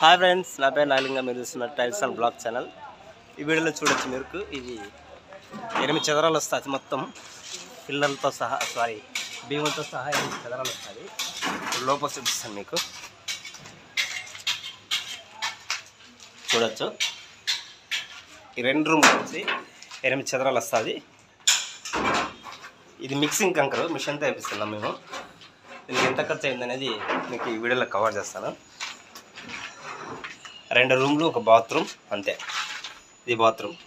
Hi friends, నా పేరు నాగలింగ. మీరు చూస్తున్నారు టైల్స్ అండ్ బ్లాగ్ ఛానల్. ఈ వీడియోలో చూడొచ్చు మీకు ఇది 8 చదరాలు వస్తుంది మొత్తం పిల్లలతో సహా, భీములతో సహా 8 చదరాలు వస్తుంది. లోపల చూపిస్తాను మీకు, చూడొచ్చు. ఈ 2 రూమ్ వచ్చి 8 చదరాలు వస్తుంది. ఇది మిక్సింగ్ కంకర్ మిషన్తో వేపిస్తున్నాం మేము. దీనికి ఎంత ఖర్చు అయింది అనేది మీకు ఈ వీడియోలో కవర్ చేస్తాను. 2 రూమ్లు, ఒక బాత్రూమ్, అంతే. ఇది బాత్రూమ్.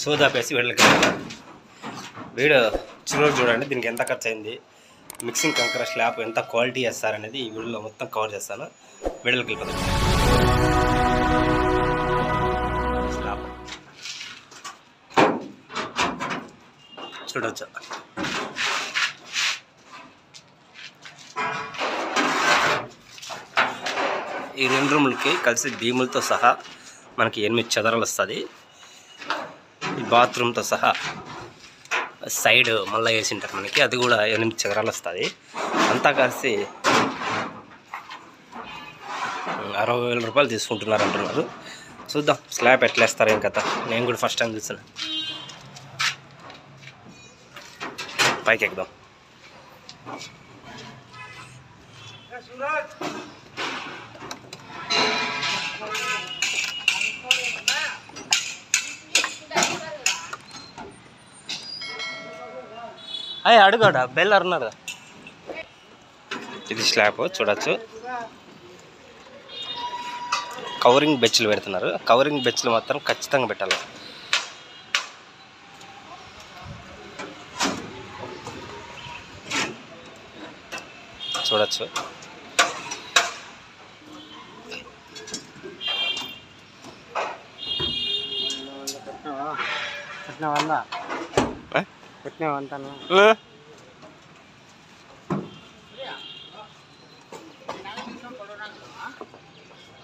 సోదాపేసి వీళ్ళకి వీడియో చివరి చూడండి. దీనికి ఎంత ఖర్చు అయింది, మిక్సింగ్ కంకర స్లాబ్ ఎంత క్వాలిటీ వేస్తారనేది ఈ వీడియోలో మొత్తం కవర్ చేస్తాను. వీడియోకి వెళ్ళిపోతాం. స్లాబ్ చూడవచ్చు. ఈ 2 రూములకి కలిసి భీములతో సహా మనకి 8 చదరాలు వస్తుంది. ఈ బాత్రూమ్తో సహా సైడ్ మళ్ళీ వేసింటారు మనకి, అది కూడా 8 చదరాలు వస్తుంది. అంతా కలిసి 60,000 రూపాయలు తీసుకుంటున్నారు అంటున్నారు. చూద్దాం స్లాబ్ ఎట్లా వేస్తారు ఏం కథ. నేను కూడా ఫస్ట్ టైం చూసాను. పైకి ఎక్కుదాం. అడుగాడా బెల్ అన్నారు. ఇది స్లాబ్ చూడొచ్చు. కవరింగ్ బెచ్లు పెడుతున్నారు. కవరింగ్ బెచ్లు మాత్రం ఖచ్చితంగా పెట్టాలి. చూడొచ్చు.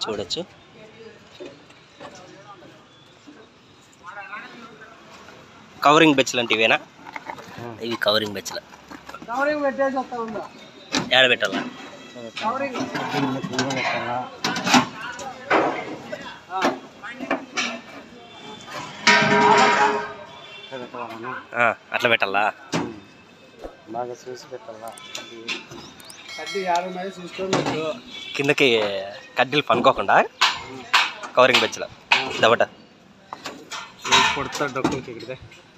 చూడొచ్చు. కవరింగ్ బెచ్లు అంటే ఇవేనా? ఇవి కవరింగ్ బెచ్లు. ఏడ పెట్టాలా? అట్లా పెట్టాలా? బాగా చూసి పెట్టాలా. కిందకి కడ్డీలు పనుకోకుండా కవరింగ్ బెచ్లో దబట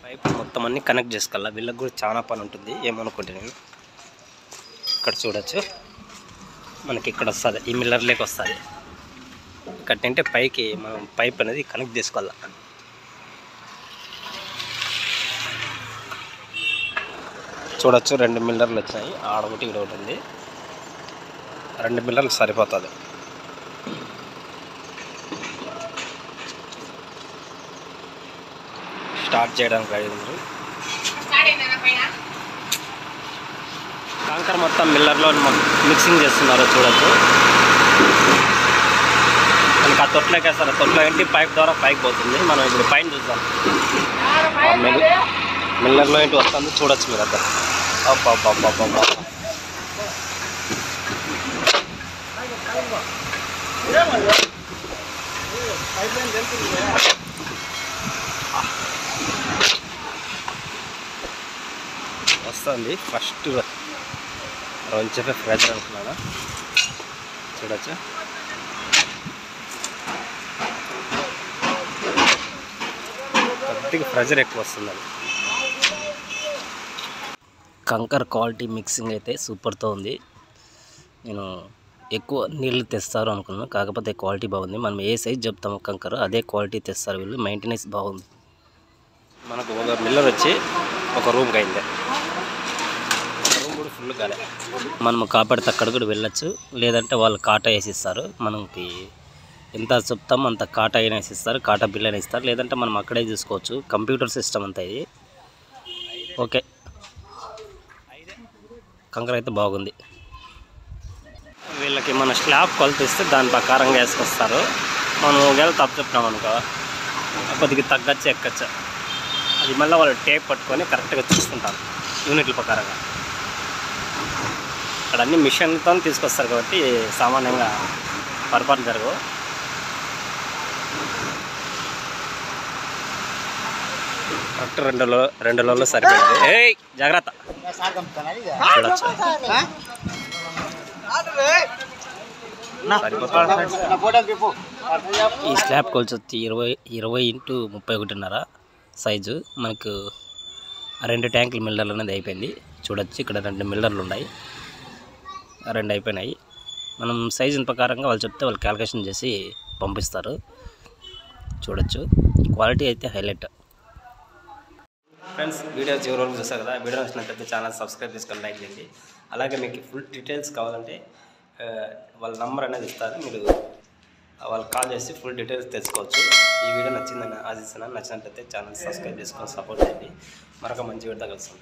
పైప్ మొత్తం అన్ని కనెక్ట్ చేసుకోవాలా. వీళ్ళకి కూడా చాలా పని ఉంటుంది. ఏమనుకుంటే నేను ఇక్కడ చూడొచ్చు. మనకి ఇక్కడ వస్తుంది, ఈ మిల్లర్లోకి వస్తుంది. ఇక్కడంటే పైకి మనం పైప్ అనేది కనెక్ట్ చేసుకోవాలా. చూడొచ్చు. 2 మిల్లర్లు వచ్చినాయి. ఆడ ఒకటి ఇక్కడ ఒకటి ఉంది. 2 మిల్లర్లు సరిపోతుంది. స్టార్ట్ చేయడానికి రెడీ ఉంది. కాంకర్ మొత్తం మిల్లర్లో మిక్సింగ్ చేస్తున్నారు. చూడొచ్చు. మనకి ఆ తొట్లోకి వేస్తారు. తొట్లో ఏంటి పైప్ ద్వారా పైకి పోతుంది. మనం ఇప్పుడు పైన చూద్దాం. మిల్లర్లో ఏంటి వస్తుంది చూడొచ్చు మీరు. అర్థం అబ్బా వస్తుంది. ఫస్ట్ చెప్పే ప్రెజర్ అనుకున్నాను. చూడొచ్చు. కొద్దిగా ప్రెజర్ ఎక్కువ వస్తుంది. కంకర్ క్వాలిటీ మిక్సింగ్ అయితే సూపర్తో ఉంది. నేను ఎక్కువ నీళ్ళు తెస్తారు అనుకున్నాను, కాకపోతే క్వాలిటీ బాగుంది. మనం ఏ సైజ్ చెప్తాము కంకర్ అదే క్వాలిటీ తెస్తారు వీళ్ళు. మెయింటెనెన్స్ బాగుంది. మనకు ఒక మిల్లర్ వచ్చి ఒక రూమ్కి అయింది. రూమ్ కూడా ఫుల్ కాలే. మనం కాపాడితే అక్కడ కూడా వెళ్ళొచ్చు. లేదంటే వాళ్ళు కాటా వేసిస్తారు. మనకి ఎంత చెప్తామో అంత కాటా అయినా వేసిస్తారు, కాటా బిల్ అయినా ఇస్తారు. లేదంటే మనం అక్కడే చూసుకోవచ్చు. కంప్యూటర్ సిస్టమ్ అంతా ఇది. ఓకే, కంకర అయితే బాగుంది. వీళ్ళకి మన స్లాబ్ కొలతిస్తే దాని ప్రకారంగా వేసుకొస్తారు. మనం ఒకవేళ తప్పు చెప్తాం అనుకో, కొద్దిగా తగ్గచ్చు ఎక్కచ్చు. అది మళ్ళీ వాళ్ళు టేప్ పట్టుకొని కరెక్ట్గా చూసుకుంటారు యూనిట్ల ప్రకారంగా. అక్కడ అన్ని మిషన్తో తీసుకొస్తారు కాబట్టి సామాన్యంగా పొరపాటు జరగవు. కరెక్ట్ 2 రోజుల్లో సరిపోయింది. ఏయ్ జాగ్రత్త చూడచ్చు. ఈ స్లాబ్ కొలిచి వచ్చి 20 x 31.5 సైజు. మనకు 2 ట్యాంకులు మిల్లర్లు అనేది అయిపోయింది. చూడొచ్చు ఇక్కడ 2 మిల్లర్లు ఉన్నాయి, 2 అయిపోయినాయి. మనం సైజు ప్రకారంగా వాళ్ళు చెప్తే వాళ్ళు క్యాలిక్యులేషన్ చేసి పంపిస్తారు. చూడొచ్చు క్వాలిటీ అయితే హైలైట్. ఫ్రెండ్స్ వీడియో చివరి వరకు చూస్తారు కదా. వీడియో నచ్చినట్లయితే ఛానల్ సబ్స్క్రైబ్ చేసుకొని లైక్ చేయండి. అలాగే మీకు ఫుల్ డీటెయిల్స్ కావాలంటే వాళ్ళ నంబర్ అనేది ఇస్తారు, మీరు వాళ్ళకి కాల్ చేసి ఫుల్ డీటెయిల్స్ తెలుసుకోవచ్చు. ఈ వీడియో నచ్చిందని ఆశిస్తున్నాను. నచ్చినట్లయితే ఛానల్ సబ్స్క్రైబ్ చేసుకొని సపోర్ట్ చేయండి. మరొక మంచి వీడియో కలుస్తాం.